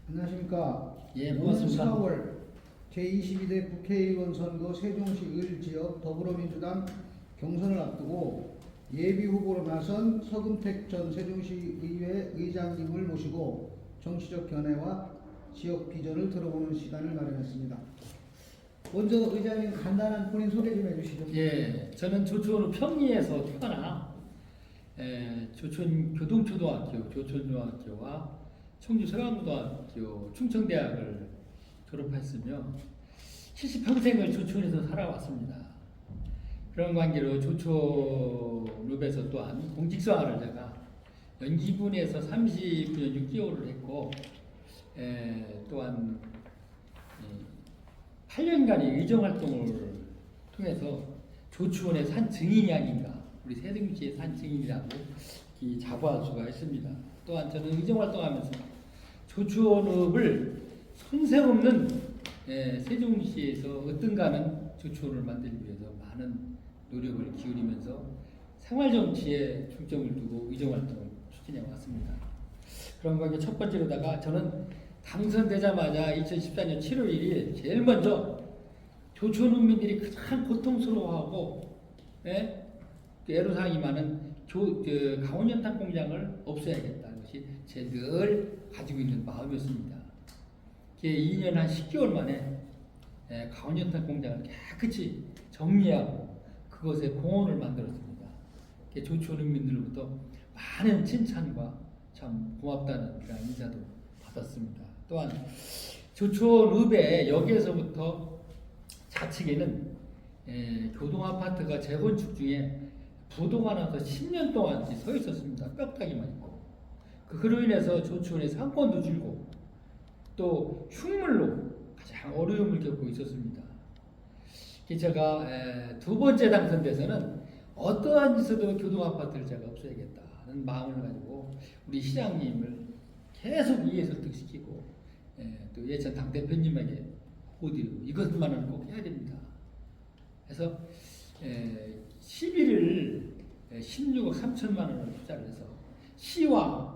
안녕하십니까. 예, 오는 고맙습니다. 4월 제22대 국회의원 선거 세종시 을지역 더불어민주당 경선을 앞두고 예비 후보로 나선 서금택 전 세종시의회 의장님을 모시고 정치적 견해와 지역 비전을 들어보는 시간을 마련했습니다. 먼저 의장님 간단한 본인 소개 좀 해주시죠. 예, 저는 조촌 평리에서 태어나 조촌 교동초등학교, 조촌중학교와 청주 서강고등학교, 충청대학을 졸업했으며 70평생을 조촌에서 살아왔습니다. 그런 관계로 조촌읍에서 또한 공직생활을 제가 연기군에서 39년 6개월을 했고 또한 8년간의 의정활동을 통해서 조추원의 산 증인이 아닌가, 우리 세종시의 산 증인이라고 자부할 수가 있습니다. 또한 저는 의정활동하면서 조추원읍을 손색없는 세종시에서 어떤가는 조추원을 만들기 위해서 많은 노력을 기울이면서 생활정치에 중점을 두고 의정활동을 추진해 왔습니다. 그런 관계 첫 번째로다가 저는 당선되자마자 2014년 7월 1일 제일 먼저 조촌읍민들이 가장 고통스러워하고 애로사항이 많은 강원연탄 공장을 없애야겠다는 것이 제 늘 가지고 있는 마음이었습니다. 2년 한 10개월 만에 강원연탄 공장을 깨끗이 정리하고 그것에 공원을 만들었습니다. 조촌읍민들로부터 많은 칭찬과 참 고맙다는 그런 인사도 받았습니다. 또한 조촌읍의 역에서부터 좌측에는 교동아파트가 재건축 중에 부도가 나서 10년 동안 서 있었습니다. 뼈다귀만 있고. 그로 인해서 조촌의 상권도 줄고 또 흉물로 가장 어려움을 겪고 있었습니다. 제가 두 번째 당선돼서는 어떠한 짓에도 교동아파트를 제가 없애야겠다는 마음을 가지고 우리 시장님을 계속 이해 설득시키고 또 예천 당대표님에게 호드리고 이것만은 꼭 해야 됩니다. 그래서 11을 16억 3천만 원을 투자를 해서 시와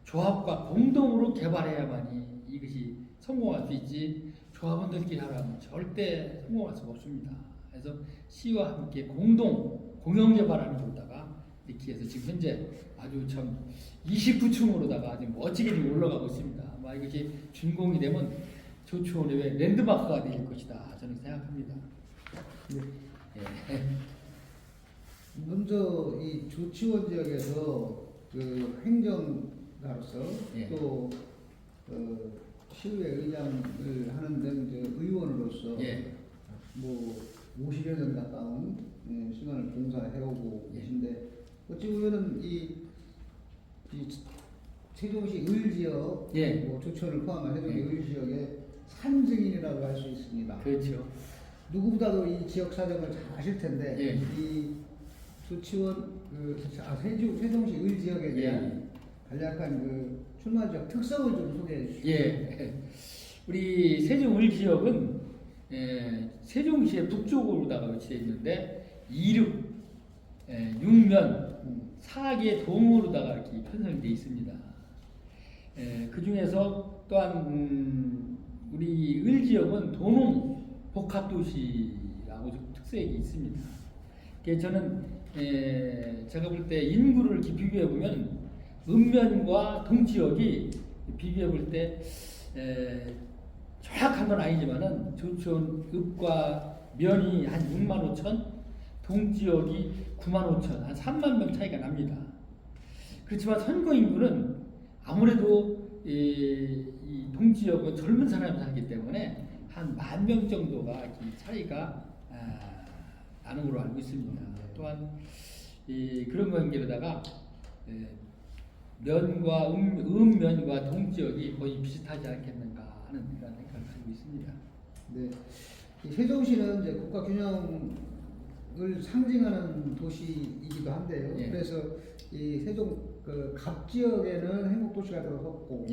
조합과 공동으로 개발해야만이 이것이 성공할 수 있지 조합원들끼리 하라면 절대 성공할 수가 없습니다. 그래서 시와 함께 공영 개발하는 곳다가 이렇게 해서 지금 현재 아주 참 29층으로다가 아주 멋지게 올라가고 있습니다. 아마 이것이 준공이 되면 조촌의 랜드마크가 될 것이다 저는 생각합니다. 예. 먼저 이 조치원 지역에서 그 행정가로서 또 시의회 의장을 하는 데 이제 의원으로서 뭐 50여 년 가까운 시간을 봉사해오고 계신데 어찌 보면은 이 세종시 을지역 뭐 조천을 포함한 세종시 을지역의 산증인이라고 할 수 있습니다. 그렇죠. 누구보다도 이 지역 사정을 잘 아실 텐데 이 조치원 세종시 을지역에 대한 간략한 그 출마 지역 특성을 좀 소개해 주시죠. 우리 세종 을지역은 세종시의 북쪽으로다가 위치해 있는데 이륙, 육면, 사계 동으로다가 이렇게 편성되어 있습니다. 그 중에서 또한 우리 을지역은 도농 복합도시라고 특색이 있습니다. 저는 제가 볼 때 인구를 이렇게 비교해 보면 읍면과 동지역이 비교해 볼 때 정확한 건 아니지만은 조촌 읍과 면이 한 6만 5천, 동지역이 9만 5천, 한 3만 명 차이가 납니다. 그렇지만 선거 인구는 아무래도 이 동지역은 젊은 사람이 살기 때문에 한 10,000명 정도가 차이가 나는 걸로 알고 있습니다. 또한 그런 관계로다가 면과 읍면과 동지역이 거의 비슷하지 않겠는가 하는 그런 생각을 가지고 있습니다. 네, 이 세종시는 이제 국가 균형을 상징하는 도시이기도 한데요. 그래서 이 세종 그 갑지역에는 행복도시가 들어섰고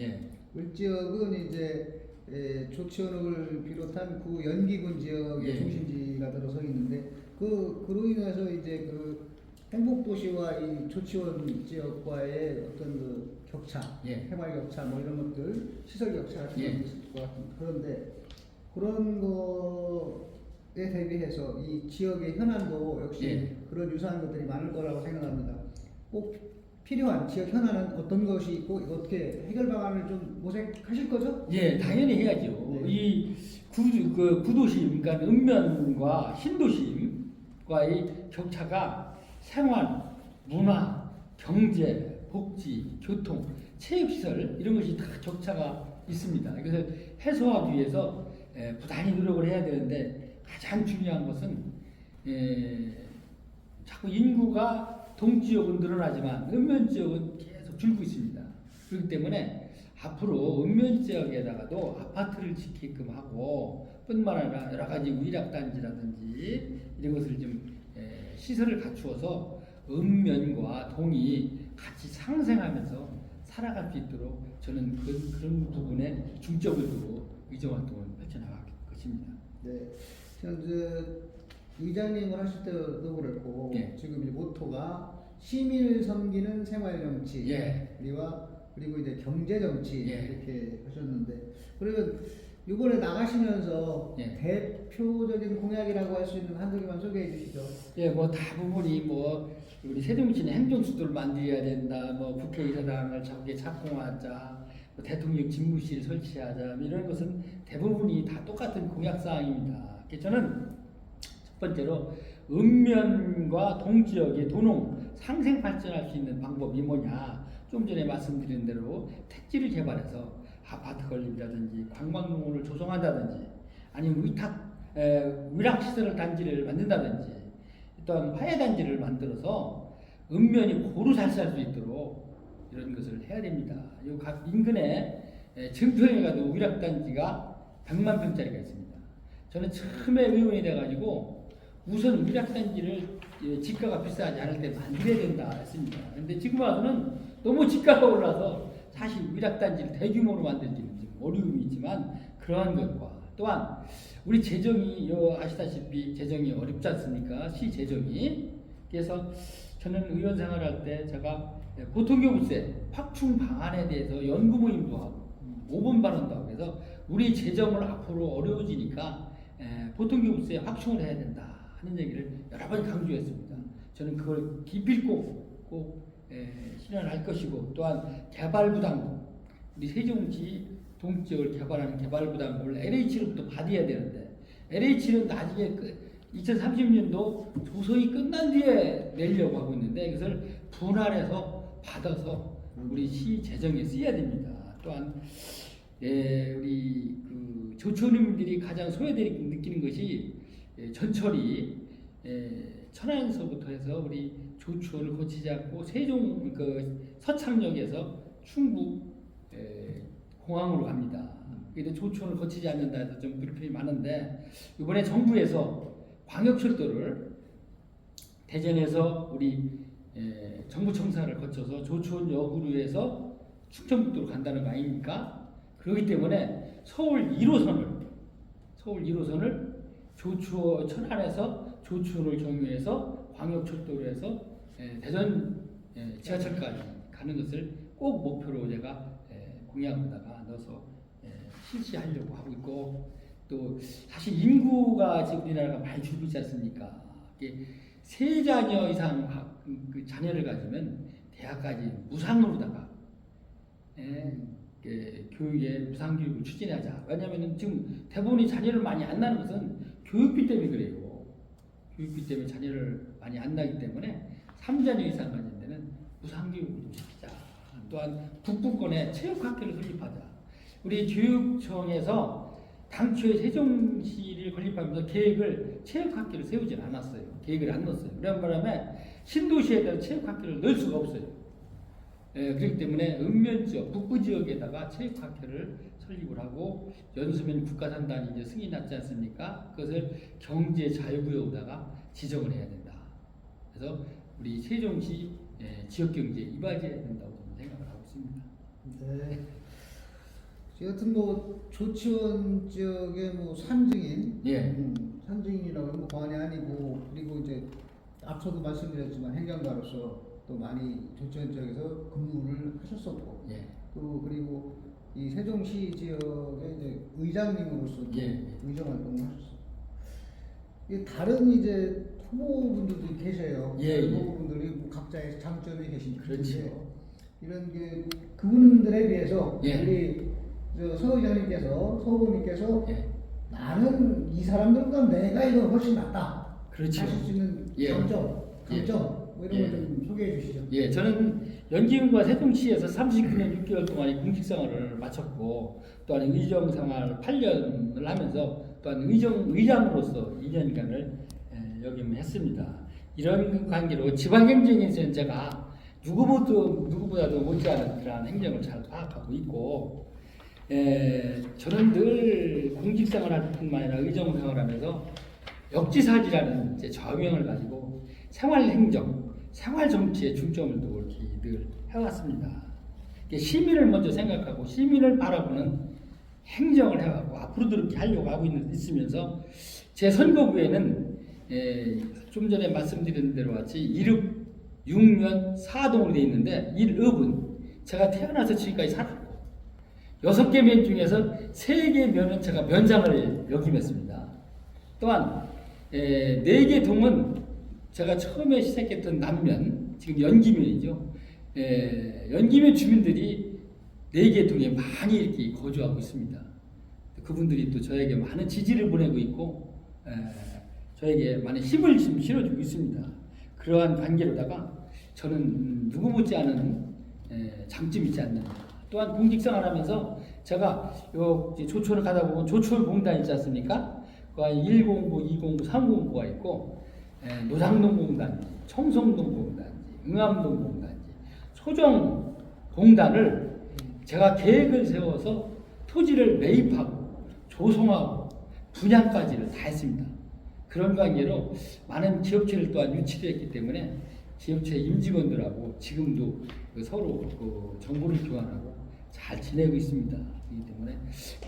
을지역은 이제 조치원을 비롯한 구 연기군 지역의 중심지가 들어서 있는데 그로 인해서 이제 그 행복도시와 이 조치원 지역과의 어떤 그 격차, 예. 생활 격차 뭐 이런 것들, 시설 격차 같은 예. 게 있을 것 같은 그런데 그런 거에 대비해서 이 지역의 현안도 역시 예. 그런 유사한 것들이 많을 거라고 생각합니다. 꼭 필요한 지역 현안은 어떤 것이 있고 어떻게 해결 방안을 좀 모색하실 거죠? 예, 당연히 해야죠. 네. 이 구도심, 그러니까 읍면과 신도심과의 격차가 생활, 문화, 경제, 복지, 교통, 체육시설 이런 것이 다 격차가 있습니다. 그래서 해소하기 위해서 부단히 노력을 해야 되는데 가장 중요한 것은 자꾸 인구가 동지역은 늘어나지만 읍면 지역은 계속 줄고 있습니다. 그렇기 때문에 앞으로 읍면 지역에다가도 아파트를 짓게끔 하고 뿐만 아니라 여러 가지 위락단지라든지 이런 것을 좀 시설을 갖추어서 읍면과 동이 같이 상생하면서 살아갈 수 있도록 저는 그런 부분에 중점을 두고 의정활동을 펼쳐나갈 것입니다. 네. 현재 의장님을 하실 때도 그랬고 예. 지금 이 모토가 시민을 섬기는 생활 정치 예. 그리고 이제 경제 정치 예. 이렇게 하셨는데 그러면 이번에 나가시면서 예. 대표적인 공약이라고 할 수 있는 한두 개만 소개해 주시죠. 예, 뭐 대부분이 뭐 우리 세종시는 행정수도를 만들어야 된다, 뭐 국회의사당을 자국에 착공하자, 뭐 대통령 집무실 설치하자, 뭐 이런 것은 대부분이 다 똑같은 공약 사항입니다. 그래서 저는 첫 번째로 읍면과 동지역의 도농 상생 발전할 수 있는 방법이 뭐냐? 좀 전에 말씀드린 대로 택지를 개발해서 아파트 건립이라든지 관광농원을 조성한다든지 아니면 위락시설 단지를 만든다든지 또한 화해단지를 만들어서 읍면이 고루 잘 살 수 있도록 이런 것을 해야 됩니다. 이 각 인근에 증평에 가도 위락단지가 100만 평짜리가 있습니다. 저는 처음에 의원이 돼가지고 우선 위락단지를 지가가 비싸지 않을 때 만들어야 된다 했습니다. 근데 지금 와서는 너무 지가가 올라서 사실 위락단지를 대규모로 만들기는 좀 어려움이 있지만 그러한 것과 또한 우리 재정이 아시다시피 재정이 어렵지 않습니까? 시 재정이. 그래서 저는 의원 생활할 때 제가 고통교부세 확충 방안에 대해서 연구 모임도 하고 5분 발언도 하고 그래서 우리 재정을 앞으로 어려워지니까 보통교부세 확충을 해야 된다 하는 얘기를 여러 번 강조했습니다. 저는 그걸 기필코 꼭 실현할 것이고 또한 개발부담금 우리 세종시 동지역을 개발하는 개발부담금을 LH로부터 받아야 되는데 LH는 나중에 2030년도 조성이 끝난 뒤에 내려고 하고 있는데 이것을 분할해서 받아서 우리 시 재정에 써야 됩니다. 또한 우리 그 조촌인들이 가장 소외되게 느끼는 것이 전철이 천안에서부터 해서 우리 조촌을 거치지 않고 세종 그 서창역에서 충북 공항으로 갑니다. 근데 조촌을 거치지 않는다 해서 좀 불편이 많은데 이번에 정부에서 광역철도를 대전에서 우리 정부 청사를 거쳐서 조촌역으로 해서 충청북도로 간다는 거 아닙니까? 그렇기 때문에 서울 1호선을 천안에서 조촌을 경유해서 광역철도로 해서 대전 지하철까지 가는 것을 꼭 목표로 제가 공약에다가 넣어서 실시하려고 하고 있고 또 사실 인구가 지금 우리나라가 많이 줄고 있지 않습니까? 세 자녀 이상 그 자녀를 가지면 대학까지 무상으로다가 교육에 무상교육을 추진하자. 왜냐하면 지금 대부분이 자녀를 많이 안 낳는 것은 교육비 때문에 그래요. 교육비 때문에 자녀를 많이 안 낳기 때문에 3자녀 이상 가진 데는 무상교육을 좀 시키자. 또한 북부권에 체육학교를 설립하자. 우리 교육청에서 당초에 세종시를 건립하면서 계획을 체육학교를 세우진 않았어요. 계획을 안 넣었어요. 그런 바람에 신도시에다 체육학교를 넣을 수가 없어요. 그렇기 때문에 읍면 지역, 북부 지역에다가 체육학교를 설립을 하고 연수면 국가산단이 이제 승인이 났지 않습니까? 그것을 경제 자유구역에다가 지정을 해야 된다. 그래서 우리 세종시 지역 경제에 이바지해야 된다고 저는 생각을 하고 있습니다. 네. 여튼 뭐 조치원 지역의 뭐 산증인, 산증인이라고 하면 과언이 아니고 그리고 이제 앞서도 말씀드렸지만 행정가로서 또 많이 조천 지역에서 근무를 하셨었고 예. 또 그리고 이 세종시 지역의 이제 의장님으로서 예. 의정 활동을 하셨어요. 이 다른 이제 후보분들도 계세요. 예, 예. 후보분들이 뭐 각자의 장점이 계신데 그렇죠. 이런 게 그분들에 비해서 예. 우리 서 의장님께서 서 후보님께서 예. 나는 이 사람들보다 내가 이거 훨씬 낫다. 그렇죠. 하실 수 있는 예. 장점, 강점 뭐 이런 예. 걸 좀 소개해 주시죠. 예, 저는 연기군과 세종시에서 39년 6개월 동안의 공직생활을 마쳤고 또한 의정생활 8년을 하면서 또한 의장으로서 2년간을 역임했습니다. 이런 관계로 지방행정에서는 제가 누구보다도 못지않은 그러한 행정을 잘 파악하고 있고 저는 늘 공직생활할 뿐만 아니라 의정생활하면서 역지사지라는 이제 저명을 가지고 생활행정, 생활정치에 중점을 두고 이렇게 늘 해왔습니다. 시민을 먼저 생각하고 시민을 바라보는 행정을 해왔고 앞으로도 그렇게 하려고 하고 있으면서 제 선거구에는 좀 전에 말씀드린 대로 같이 1읍 6면 4동으로 되어 있는데 1읍은 제가 태어나서 지금까지 살았고 6개 면 중에서 3개 면은 제가 면장을 역임했습니다. 또한 4개 동은 제가 처음에 시작했던 남면, 지금 연기면이죠. 연기면 주민들이 4개 동에 많이 이렇게 거주하고 있습니다. 그분들이 또 저에게 많은 지지를 보내고 있고 저에게 많은 힘을 지금 실어주고 있습니다. 그러한 관계로다가 저는 누구 못지않은 장점이 있지 않는가. 또한 공직생활하면서 제가 요 조촌을 가다 보면 조촌공단 있지 않습니까? 그 1공부, 2공부, 3공부가 있고 노장동공단지, 청송동공단지, 응암동공단지, 소정공단을 제가 계획을 세워서 토지를 매입하고 조성하고 분양까지를 다 했습니다. 그런 관계로 많은 기업체를 또한 유치했기 때문에 기업체 임직원들하고 지금도 서로 정보를 교환하고 잘 지내고 있습니다. 그렇기 때문에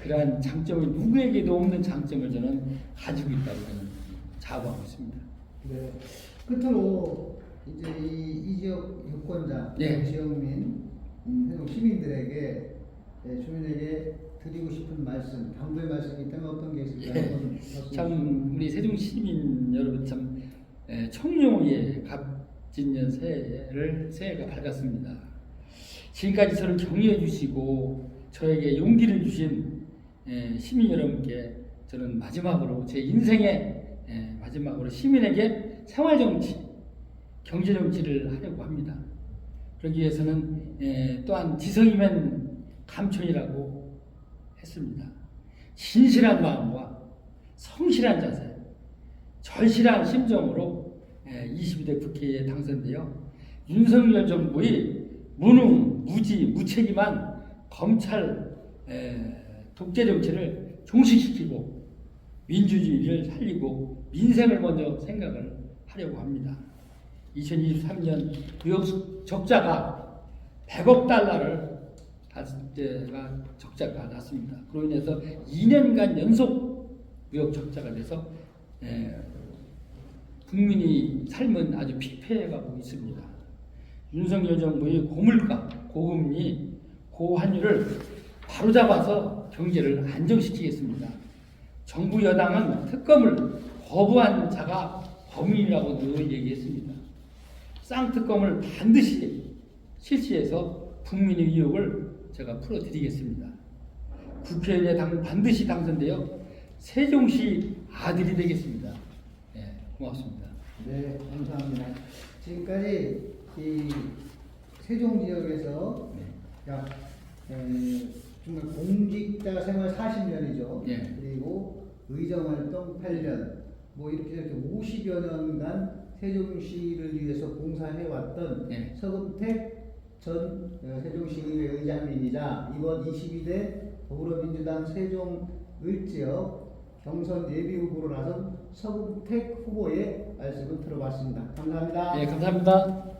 그러한 장점을 누구에게도 없는 장점을 저는 가지고 있다고 저는 자부하고 있습니다. 네. 끝으로 이제 이 지역 유권자, 네. 지역민, 세종 시민들에게 주민에게 드리고 싶은 말씀, 당부의 말씀이 있다면 어떤 게 있을까요? 예. 참 우리 세종 시민 여러분 참 청룡의 갑진년 새해가 밝았습니다. 지금까지 저를 격려해 주시고 저에게 용기를 주신 시민 여러분께 저는 마지막으로 제 인생의 마지막으로 시민에게 생활정치, 경제정치를 하려고 합니다. 그러기 위해서는 또한 지성이면 감천이라고 했습니다. 진실한 마음과 성실한 자세, 절실한 심정으로 22대 국회에 당선되어 윤석열 정부의 무능, 무지, 무책임한 검찰 독재 정치를 종식시키고 민주주의를 살리고 민생을 먼저 생각을 하려고 합니다. 2023년 무역 적자가 100억 달러를 때가 적자가 났습니다. 그로 인해서 2년간 연속 무역 적자가 돼서 국민이 삶은 아주 피폐해가고 있습니다. 윤석열 정부의 고물가, 고금리, 고환율을 바로잡아서 경제를 안정시키겠습니다. 정부 여당은 특검을 거부한 자가 범인이라고 늘 얘기했습니다. 쌍특검을 반드시 실시해서 국민의 의혹을 제가 풀어드리겠습니다. 국회에 반드시 당선되어 세종시 아들이 되겠습니다. 네, 고맙습니다. 네, 감사합니다. 지금까지 이 세종 지역에서 약 정말 공직자 생활 40년이죠. 네. 그리고 의정활동 8년, 뭐 이렇게 50여 년간 세종시를 위해서 봉사해왔던 네. 서금택 전 세종시의회 의장님이자 이번 22대 더불어민주당 세종을지역 경선 예비 후보로 나선 서금택 후보의 말씀을 들어봤습니다. 감사합니다. 네, 감사합니다.